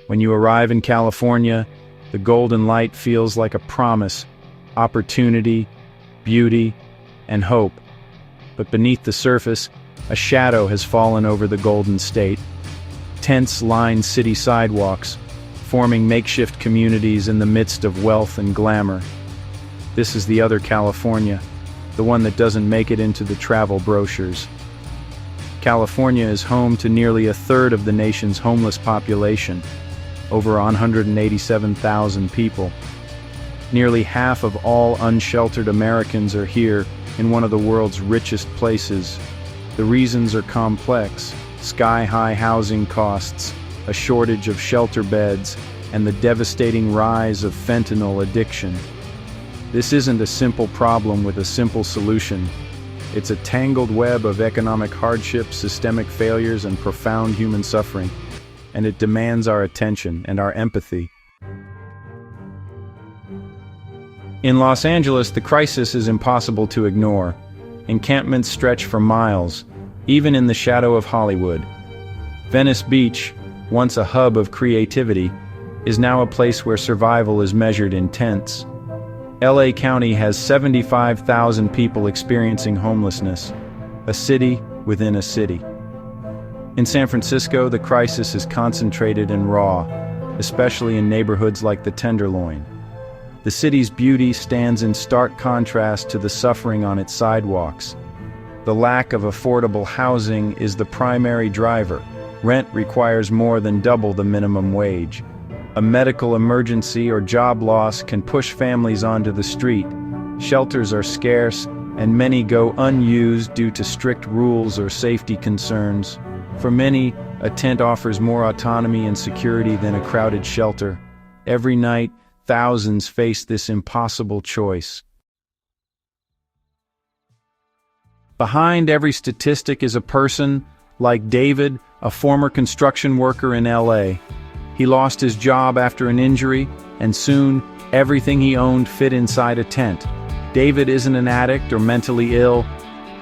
When you arrive in California, the golden light feels like a promise, opportunity, beauty, and hope. But beneath the surface, a shadow has fallen over the Golden State. Tents line city sidewalks, forming makeshift communities in the midst of wealth and glamour. This is the other California, the one that doesn't make it into the travel brochures. California is home to nearly a third of the nation's homeless population, over 187,000 people. Nearly half of all unsheltered Americans are here in one of the world's richest places. The reasons are complex: sky-high housing costs, a shortage of shelter beds, and the devastating rise of fentanyl addiction. This isn't a simple problem with a simple solution. It's a tangled web of economic hardship, systemic failures, and profound human suffering, and it demands our attention and our empathy. In Los Angeles, the crisis is impossible to ignore. Encampments stretch for miles, even in the shadow of Hollywood. Venice Beach, once a hub of creativity, is now a place where survival is measured in tents. LA County has 75,000 people experiencing homelessness, a city within a city. In San Francisco, the crisis is concentrated and raw, especially in neighborhoods like the Tenderloin. The city's beauty stands in stark contrast to the suffering on its sidewalks. The lack of affordable housing is the primary driver. Rent requires more than double the minimum wage. A medical emergency or job loss can push families onto the street. Shelters are scarce, and many go unused due to strict rules or safety concerns. For many, a tent offers more autonomy and security than a crowded shelter. Every night, thousands face this impossible choice. Behind every statistic is a person, like David, a former construction worker in LA. He lost his job after an injury, and soon, everything he owned fit inside a tent. David isn't an addict or mentally ill,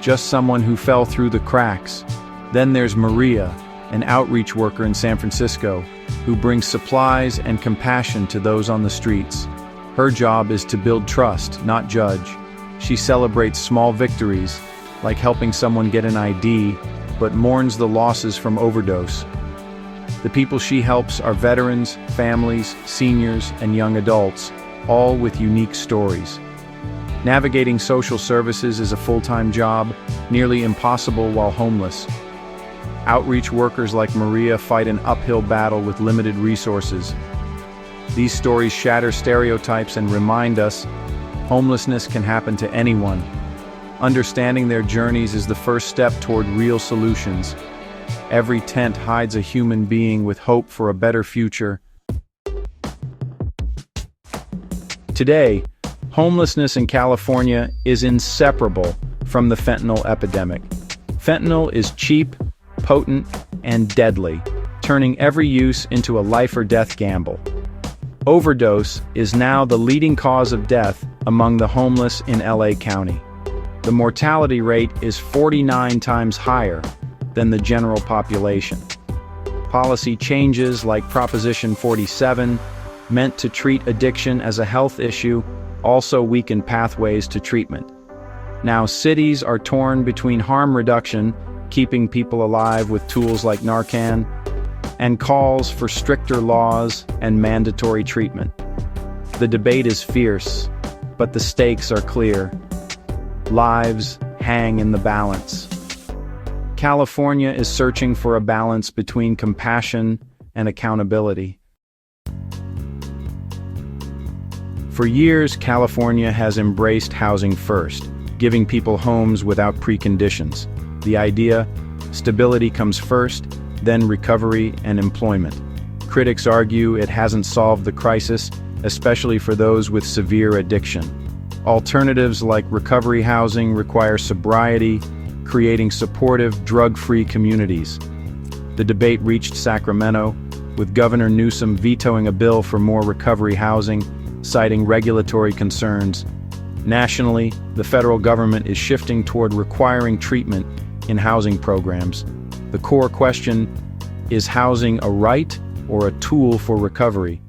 just someone who fell through the cracks. Then there's Maria, an outreach worker in San Francisco, who brings supplies and compassion to those on the streets. Her job is to build trust, not judge. She celebrates small victories, like helping someone get an ID, but mourns the losses from overdose. The people she helps are veterans, families, seniors, and young adults, all with unique stories. Navigating social services is a full-time job, nearly impossible while homeless. Outreach workers like Maria fight an uphill battle with limited resources. These stories shatter stereotypes and remind us homelessness can happen to anyone. Understanding their journeys is the first step toward real solutions. Every tent hides a human being with hope for a better future. Today, homelessness in California is inseparable from the fentanyl epidemic. Fentanyl is cheap, potent, and deadly, turning every use into a life-or-death gamble. Overdose is now the leading cause of death among the homeless in LA County. The mortality rate is 49 times higher than the general population. Policy changes like Proposition 47, meant to treat addiction as a health issue, also weaken pathways to treatment. Now cities are torn between harm reduction, keeping people alive with tools like Narcan, and calls for stricter laws and mandatory treatment. The debate is fierce, but the stakes are clear. Lives hang in the balance. California is searching for a balance between compassion and accountability. For years, California has embraced housing first, giving people homes without preconditions. The idea, stability comes first, then recovery and employment. Critics argue it hasn't solved the crisis, especially for those with severe addiction. Alternatives like recovery housing require sobriety, creating supportive, drug-free communities. The debate reached Sacramento, with Governor Newsom vetoing a bill for more recovery housing, citing regulatory concerns. Nationally, the federal government is shifting toward requiring treatment in housing programs. The core question, is housing a right or a tool for recovery.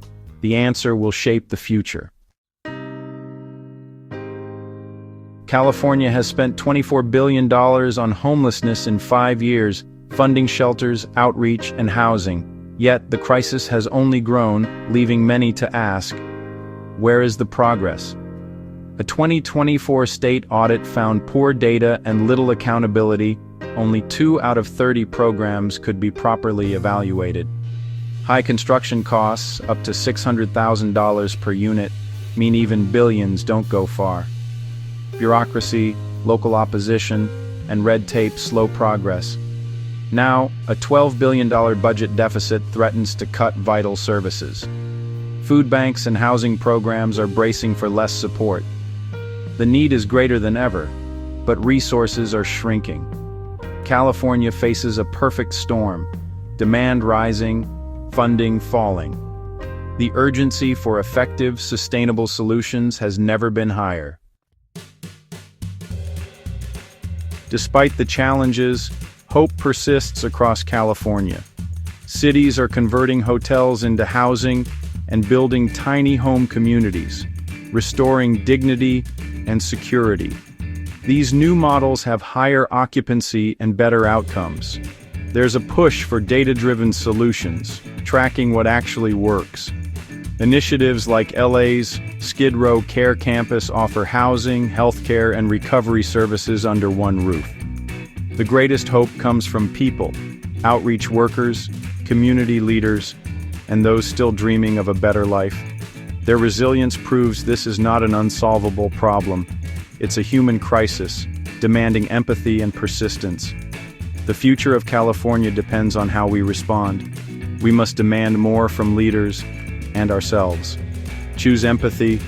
The answer will shape the future. California has spent $24 billion on homelessness in 5 years, funding shelters, outreach, and housing. Yet, the crisis has only grown, leaving many to ask, where is the progress? A 2024 state audit found poor data and little accountability. Only 2 out of 30 programs could be properly evaluated. High construction costs, up to $600,000 per unit, mean even billions don't go far. Bureaucracy, local opposition, and red tape slow progress. Now, a $12 billion budget deficit threatens to cut vital services. Food banks and housing programs are bracing for less support. The need is greater than ever, but resources are shrinking. California faces a perfect storm, demand rising, funding falling. The urgency for effective, sustainable solutions has never been higher. Despite the challenges, hope persists across California. Cities are converting hotels into housing and building tiny home communities, restoring dignity and security. These new models have higher occupancy and better outcomes. There's a push for data-driven solutions, tracking what actually works. Initiatives like LA's Skid Row Care Campus offer housing, healthcare, and recovery services under one roof. The greatest hope comes from people, outreach workers, community leaders, and those still dreaming of a better life. Their resilience proves this is not an unsolvable problem. It's a human crisis, demanding empathy and persistence. The future of California depends on how we respond. We must demand more from leaders and ourselves. Choose empathy,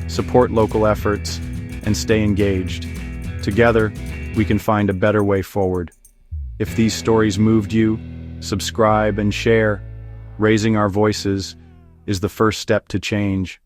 support local efforts, and stay engaged. Together, we can find a better way forward. If these stories moved you, subscribe and share. Raising our voices is the first step to change.